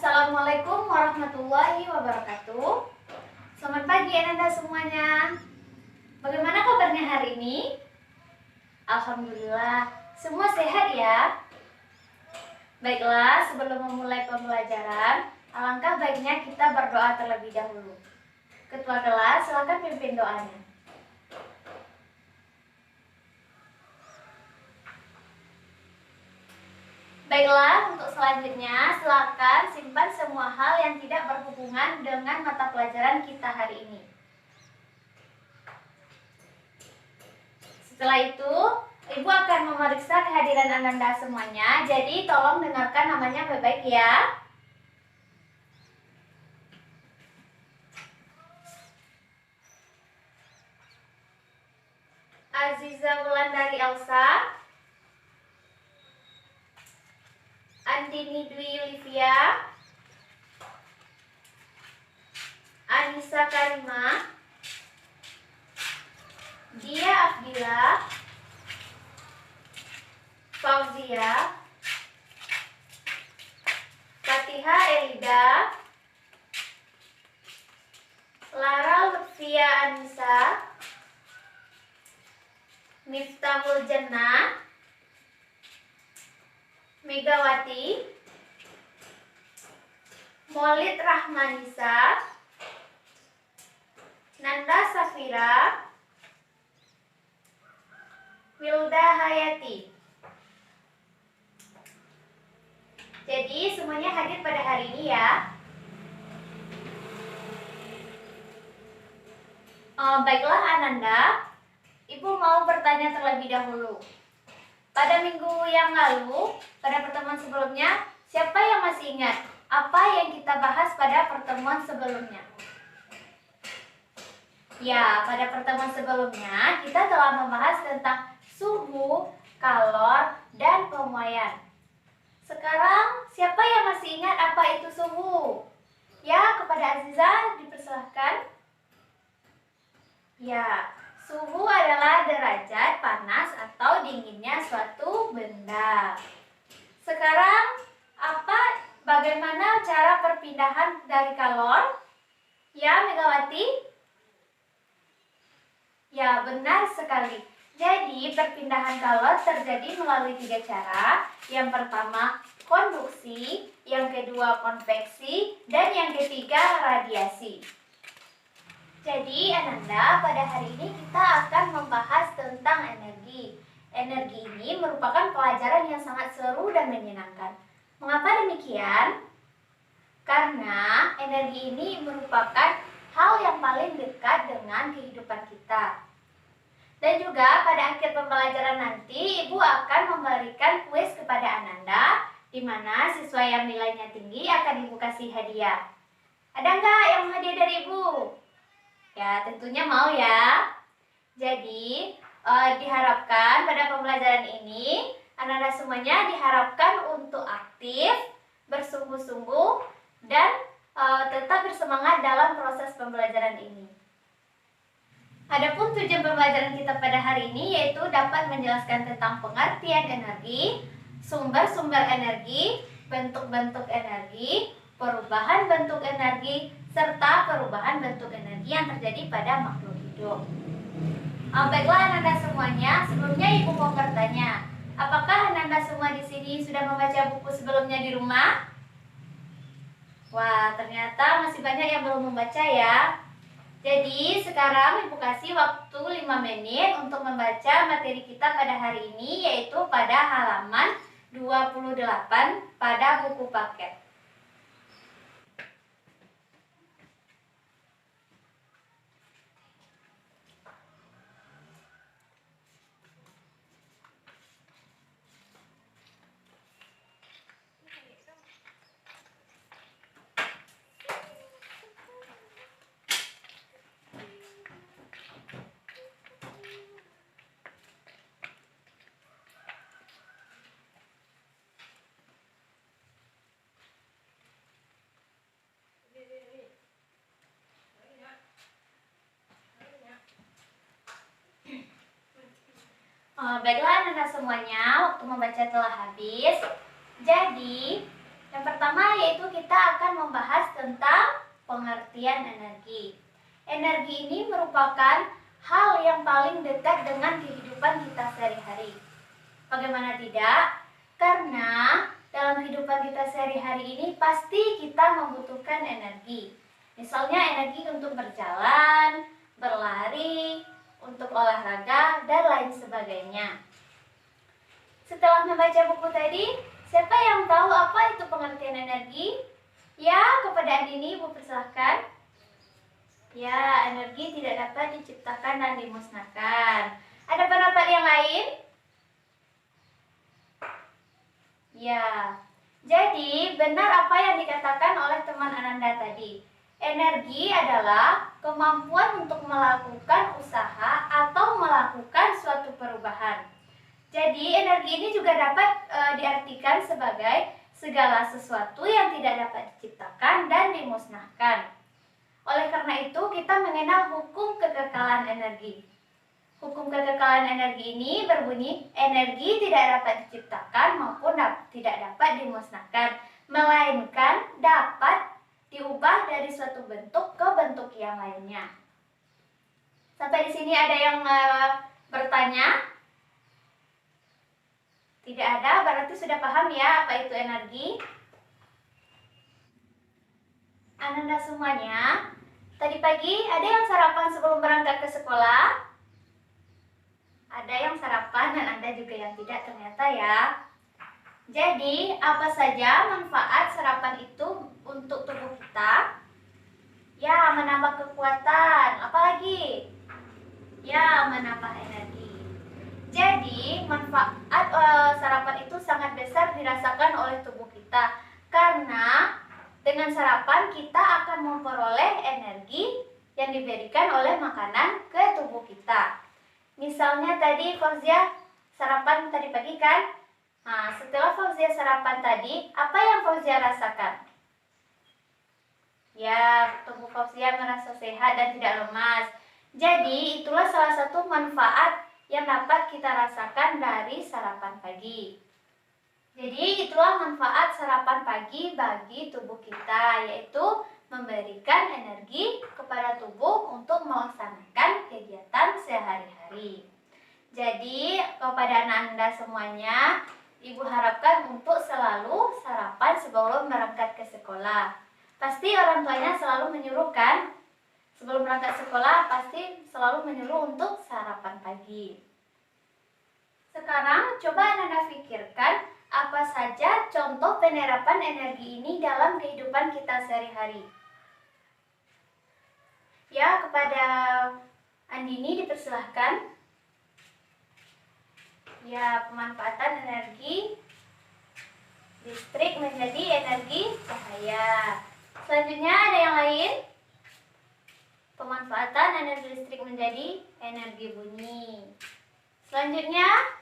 Assalamualaikum warahmatullahi wabarakatuh. Selamat pagi Ananda semuanya. Bagaimana kabarnya hari ini? Alhamdulillah, semua sehat ya. Baiklah, sebelum memulai pembelajaran, alangkah baiknya kita berdoa terlebih dahulu. Ketua kelas, silakan pimpin doanya. Baiklah, untuk selanjutnya silakan simpan semua hal yang tidak berhubungan dengan mata pelajaran kita hari ini. Setelah itu, Ibu akan memeriksa kehadiran Ananda semuanya, jadi tolong dengarkan namanya baik-baik ya. Aziza Wulandari Elsa, Andini Dwi Olivia, Anissa Karima, Dia Afdila, Fauzia, Fatiha Elida, Lara Lutfia Anissa, Miftahul Jannah, Megawati, Maulid Rahmanisa, Nanda Safira, Wilda Hayati. Jadi semuanya hadir pada hari ini ya. Baiklah Ananda, Ibu mau bertanya terlebih dahulu. Pada minggu yang lalu, pada pertemuan sebelumnya, siapa yang masih ingat apa yang kita bahas pada pertemuan sebelumnya? Ya, pada pertemuan sebelumnya kita telah membahas tentang suhu, kalor, dan pemuaian. Sekarang, siapa yang masih ingat apa itu suhu? Ya, kepada Aziza dipersilahkan. Ya, suhu adalah derajat panas atau dinginnya suatu benda. Sekarang, bagaimana cara perpindahan dari kalor? Ya, Megawati? Ya, benar sekali. Jadi, perpindahan kalor terjadi melalui 3 cara. Yang pertama, konduksi, yang kedua, konveksi, dan yang ketiga, radiasi. Jadi, Ananda, pada hari ini kita akan membahas tentang energi. Energi ini merupakan pelajaran yang sangat seru dan menyenangkan. Mengapa demikian? Karena energi ini merupakan hal yang paling dekat dengan kehidupan kita. Dan juga pada akhir pembelajaran nanti, Ibu akan memberikan kuis kepada Ananda, di mana siswa yang nilainya tinggi akan Ibu kasih hadiah. Ada nggak yang mau hadiah dari Ibu? Ya, tentunya mau ya. Jadi, diharapkan pada pembelajaran ini, Ananda semuanya diharapkan untuk aktif, bersungguh-sungguh, dan tetap bersemangat dalam proses pembelajaran ini. Adapun tujuan pembelajaran kita pada hari ini yaitu dapat menjelaskan tentang pengertian energi, sumber-sumber energi, bentuk-bentuk energi, perubahan bentuk energi, serta perubahan bentuk energi yang terjadi pada makhluk hidup. Baiklah Ananda semuanya, sebelumnya Ibu mau bertanya, apakah Ananda semua di sini sudah membaca buku sebelumnya di rumah? Wah, ternyata masih banyak yang belum membaca ya. Jadi sekarang Ibu kasih waktu 5 menit untuk membaca materi kita pada hari ini, yaitu pada halaman 28 pada buku paket. Baiklah Anda semuanya, waktu membaca telah habis. Jadi Yang pertama yaitu kita akan membahas tentang pengertian energi. Energi ini merupakan hal yang paling dekat dengan kehidupan kita sehari-hari. Bagaimana tidak? Karena dalam kehidupan kita sehari-hari ini pasti kita membutuhkan energi. Misalnya energi untuk berjalan, berlari, untuk olahraga, dan lain sebagainya. Setelah membaca buku tadi, siapa yang tahu apa itu pengertian energi? Ya, kepada Andini Ibu persilahkan. Ya, energi tidak dapat diciptakan dan dimusnahkan. Ada pendapat yang lain? Ya, jadi benar apa yang dikatakan oleh teman Ananda tadi. Energi adalah kemampuan untuk melakukan usaha atau melakukan suatu perubahan. Jadi energi ini juga dapat diartikan sebagai segala sesuatu yang tidak dapat diciptakan dan dimusnahkan. Oleh karena itu kita mengenal hukum kekekalan energi. Hukum kekekalan energi ini berbunyi energi tidak dapat diciptakan maupun tidak dapat dimusnahkan, melainkan dapat diubah dari suatu bentuk ke bentuk yang lainnya. Sampai di sini ada yang bertanya? Tidak ada, berarti sudah paham ya apa itu energi. Ananda semuanya, tadi pagi ada yang sarapan sebelum berangkat ke sekolah? Ada yang sarapan dan ada juga yang tidak ternyata ya. Jadi, apa saja manfaat sarapan itu untuk tubuh kita? Ya, menambah kekuatan. Apalagi? Ya, menambah energi. Jadi, manfaat sarapan itu sangat besar dirasakan oleh tubuh kita. Karena dengan sarapan kita akan memperoleh energi yang diberikan oleh makanan ke tubuh kita. Misalnya tadi Fauzia sarapan tadi pagi kan? Nah, setelah Fauzia sarapan tadi, apa yang Fauzia rasakan? Ya, tubuh Fauzia merasa sehat dan tidak lemas. Jadi, itulah salah satu manfaat yang dapat kita rasakan dari sarapan pagi. Jadi, itulah manfaat sarapan pagi bagi tubuh kita, yaitu memberikan energi kepada tubuh untuk melaksanakan kegiatan sehari-hari. Jadi, kepada Anda semuanya, Ibu harapkan untuk selalu sarapan sebelum berangkat ke sekolah. Pasti orang tuanya selalu menyuruh kan? Sebelum berangkat sekolah pasti selalu menyuruh untuk sarapan pagi. Sekarang coba Anda pikirkan apa saja contoh penerapan energi ini dalam kehidupan kita sehari-hari. Ya, kepada Andini dipersilahkan. Ya, pemanfaatan energi listrik menjadi energi cahaya. Selanjutnya ada yang lain? Pemanfaatan energi listrik menjadi energi bunyi. Selanjutnya,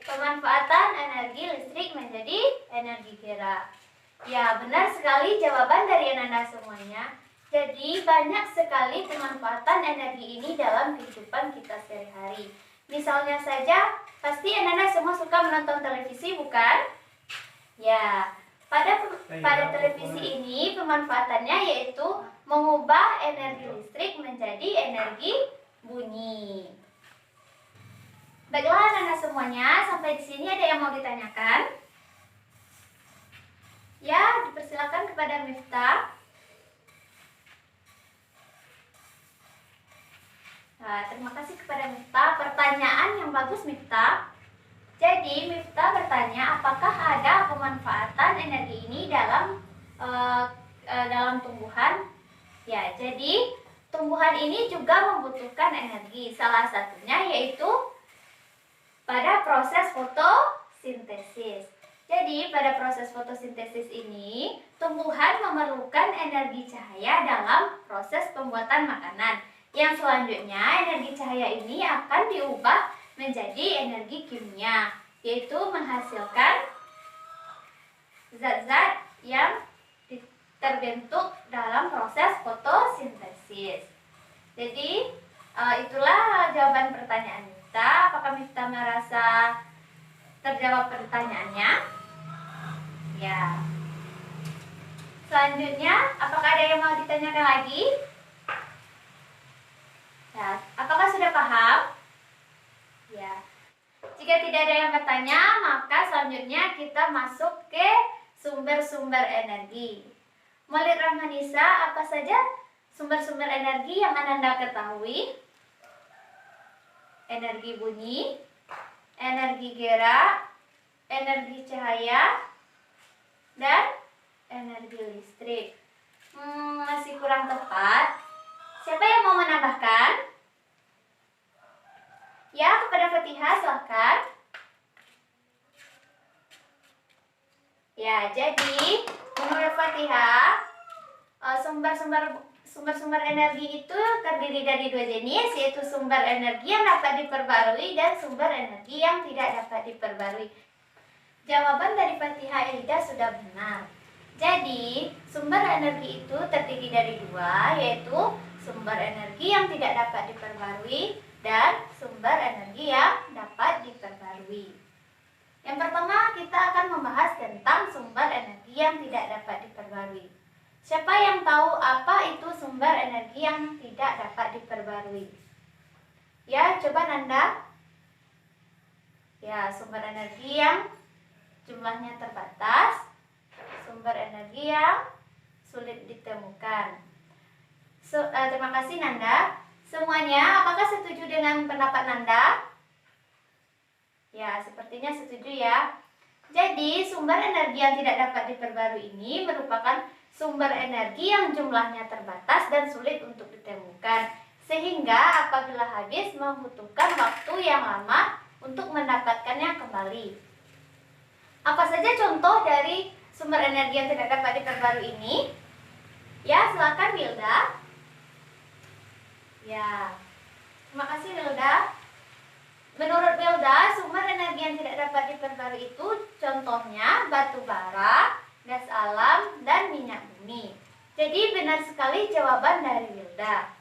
pemanfaatan energi listrik menjadi energi gerak. Ya, benar sekali jawaban dari Anda semuanya. Jadi, banyak sekali pemanfaatan energi ini dalam kehidupan kita sehari-hari. Misalnya saja, pasti Anda semua suka menonton televisi, bukan? Ya, pada televisi ini pemanfaatannya yaitu mengubah energi listrik menjadi energi bunyi. Baiklah Anda semuanya, sampai di sini ada yang mau ditanyakan? Ya, dipersilakan kepada Miftah. Nah, terima kasih kepada Miftah. Pertanyaan yang bagus Miftah. Jadi Miftah bertanya apakah ada pemanfaatan energi ini dalam tumbuhan? Ya, jadi tumbuhan ini juga membutuhkan energi. Salah satunya yaitu pada proses fotosintesis. Jadi pada proses fotosintesis ini tumbuhan memerlukan energi cahaya dalam proses pembuatan makanan. Yang selanjutnya energi cahaya ini akan diubah menjadi energi kimia, yaitu menghasilkan zat-zat yang terbentuk dalam proses fotosintesis. Jadi itulah jawaban pertanyaan Miftah. Apakah Miftah merasa terjawab pertanyaannya? Ya. Selanjutnya, apakah ada yang mau ditanyakan lagi? Ya, apakah sudah paham? Ya. Jika tidak ada yang bertanya, maka selanjutnya kita masuk ke sumber-sumber energi. Maulid Rahmanisa, apa saja sumber-sumber energi yang Anda ketahui? Energi bunyi, energi gerak, energi cahaya, dan energi listrik. Masih kurang tepat. Siapa yang mau menambahkan? Ya, kepada Fatihah, silahkan. Ya, jadi menurut Fatihah, sumber-sumber energi itu terdiri dari dua jenis, yaitu sumber energi yang dapat diperbarui dan sumber energi yang tidak dapat diperbarui. Jawaban dari Fatihah Elida sudah benar. Jadi, sumber energi itu terdiri dari dua, yaitu sumber energi yang tidak dapat diperbarui dan sumber energi yang dapat diperbarui. Yang pertama, kita akan membahas tentang sumber energi yang tidak dapat diperbarui. Siapa yang tahu apa itu sumber energi yang tidak dapat diperbarui? Ya, coba Nanda. Ya, sumber energi yang jumlahnya terbatas, sumber energi yang sulit ditemukan. Terima kasih Nanda. Semuanya, apakah setuju dengan pendapat Nanda? Ya, sepertinya setuju ya. Jadi, sumber energi yang tidak dapat diperbarui ini merupakan sumber energi yang jumlahnya terbatas dan sulit untuk ditemukan, sehingga apabila habis membutuhkan waktu yang lama untuk mendapatkannya kembali. Apa saja contoh dari sumber energi yang tidak dapat diperbarui ini? Ya, silakan Wilda. Ya, terima kasih Wilda. Menurut Wilda, sumber energi yang tidak dapat diperbarui itu contohnya batu bara, gas alam, dan minyak bumi. Jadi benar sekali jawaban dari Wilda.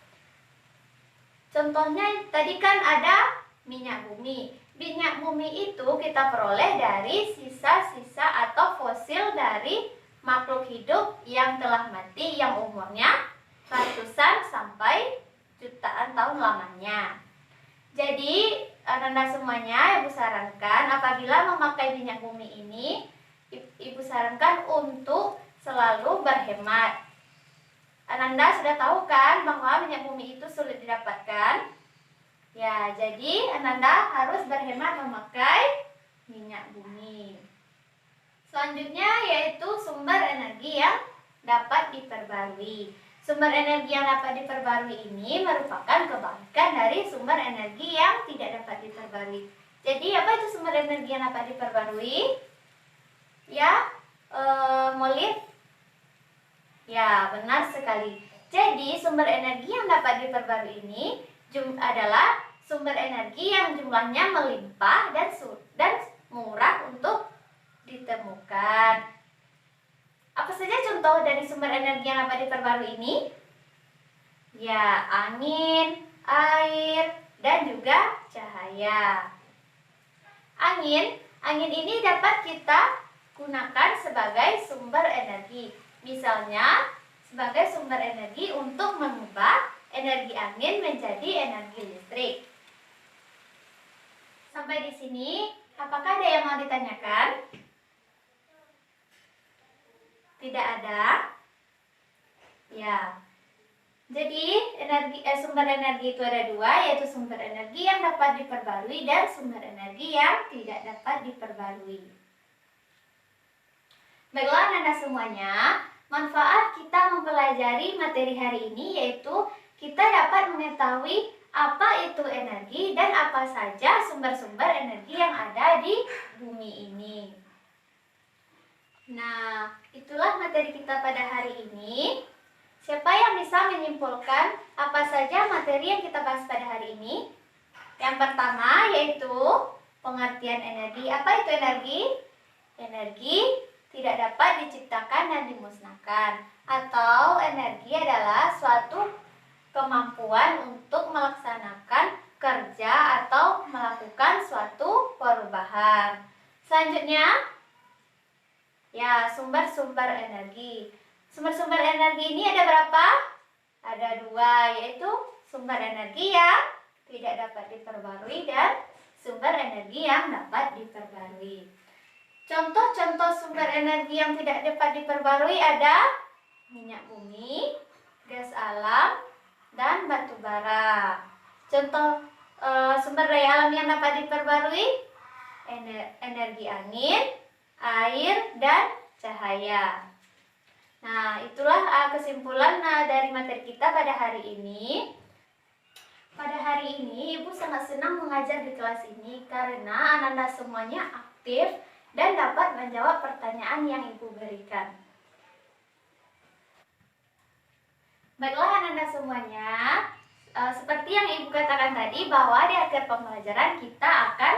Contohnya tadi kan ada minyak bumi. Minyak bumi itu kita peroleh dari sisa-sisa atau fosil dari makhluk hidup yang telah mati yang umurnya ratusan sampai jutaan tahun lamanya. Jadi Anda semuanya, Ibu sarankan apabila memakai minyak bumi ini, Ibu sarankan untuk selalu berhemat. Ananda sudah tahu kan bahwa minyak bumi itu sulit didapatkan? Ya, jadi Ananda harus berhemat memakai minyak bumi. Selanjutnya yaitu sumber energi yang dapat diperbarui. Sumber energi yang dapat diperbarui ini merupakan kebalikan dari sumber energi yang tidak dapat diperbarui. Jadi apa itu sumber energi yang dapat diperbarui? Ya, Maulid? Ya, benar sekali. Jadi sumber energi yang dapat diperbarui ini adalah sumber energi yang jumlahnya melimpah dan murah untuk ditemukan. Apa saja contoh dari sumber energi yang dapat diperbarui ini? Ya, angin, air, dan juga cahaya. Angin ini dapat kita gunakan sebagai sumber energi. Misalnya, sebagai sumber energi untuk mengubah energi angin menjadi energi listrik. Sampai di sini, apakah ada yang mau ditanyakan? Tidak ada? Ya. Jadi, sumber energi itu ada dua, yaitu sumber energi yang dapat diperbarui dan sumber energi yang tidak dapat diperbarui. Baiklah Anda semuanya, manfaat kita mempelajari materi hari ini yaitu kita dapat mengetahui apa itu energi dan apa saja sumber-sumber energi yang ada di bumi ini. Nah, itulah materi kita pada hari ini. Siapa yang bisa menyimpulkan apa saja materi yang kita bahas pada hari ini? Yang pertama yaitu pengertian energi. Apa itu energi? Energi tidak dapat diciptakan dan dimusnahkan. Atau energi adalah suatu kemampuan untuk melaksanakan kerja atau melakukan suatu perubahan. Selanjutnya, ya, energi. Sumber-sumber energi ini ada berapa? Ada 2, yaitu sumber energi yang tidak dapat diperbarui dan sumber energi yang dapat diperbarui. Contoh-contoh sumber energi yang tidak dapat diperbarui ada minyak bumi, gas alam, dan batu bara. Contoh sumber daya alam yang dapat diperbarui, energi angin, air, dan cahaya. Nah, itulah kesimpulan dari materi kita pada hari ini. Pada hari ini, Ibu sangat senang mengajar di kelas ini karena anak-anak semuanya aktif dan dapat menjawab pertanyaan yang Ibu berikan. Baiklah anak-anak semuanya, seperti yang Ibu katakan tadi bahwa di akhir pembelajaran kita akan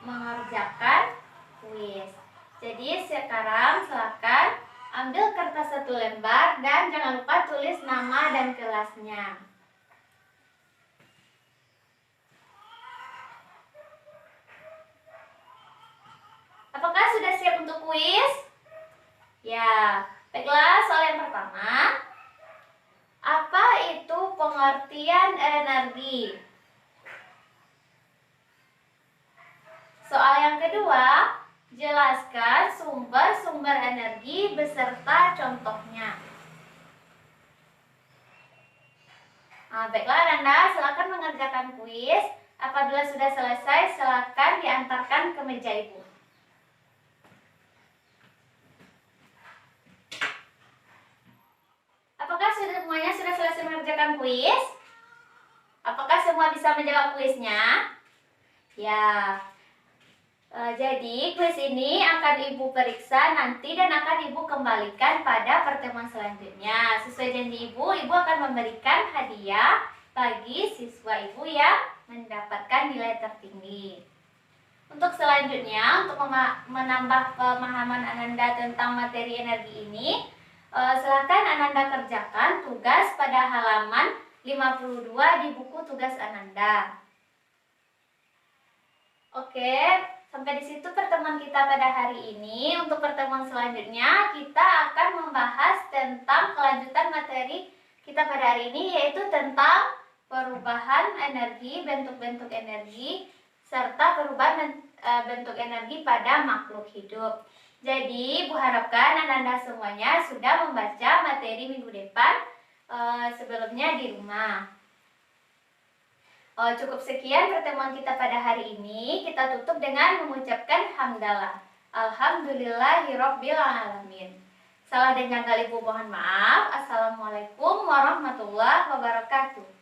mengerjakan kuis. Jadi sekarang silakan ambil kertas 1 lembar dan jangan lupa tulis nama dan kelasnya. Apakah sudah siap untuk kuis? Ya, baiklah soal yang pertama. Apa itu pengertian energi? Soal yang kedua, jelaskan sumber-sumber energi beserta contohnya. Nah, baiklah Anda, silakan mengerjakan kuis. Apabila sudah selesai, silakan diantarkan ke meja Ibu. Apakah semuanya sudah selesai mengerjakan kuis? Apakah semua bisa menjawab kuisnya? Ya. Jadi kuis ini akan Ibu periksa nanti dan akan Ibu kembalikan pada pertemuan selanjutnya. Sesuai janji Ibu akan memberikan hadiah bagi siswa Ibu yang mendapatkan nilai tertinggi. Untuk selanjutnya, untuk menambah pemahaman Ananda tentang materi energi ini, silakan Ananda kerjakan tugas pada halaman 52 di buku tugas Ananda. Oke, sampai di situ pertemuan kita pada hari ini. Untuk pertemuan selanjutnya, kita akan membahas tentang kelanjutan materi kita pada hari ini, yaitu tentang perubahan energi, bentuk-bentuk energi, serta perubahan bentuk energi pada makhluk hidup. Jadi, Ibu harapkan Anda semuanya sudah membaca materi minggu depan sebelumnya di rumah. Cukup sekian pertemuan kita pada hari ini. Kita tutup dengan mengucapkan hamdalah. Alhamdulillahirabbil alamin. Salah dan janggal Ibu mohon maaf. Assalamualaikum warahmatullahi wabarakatuh.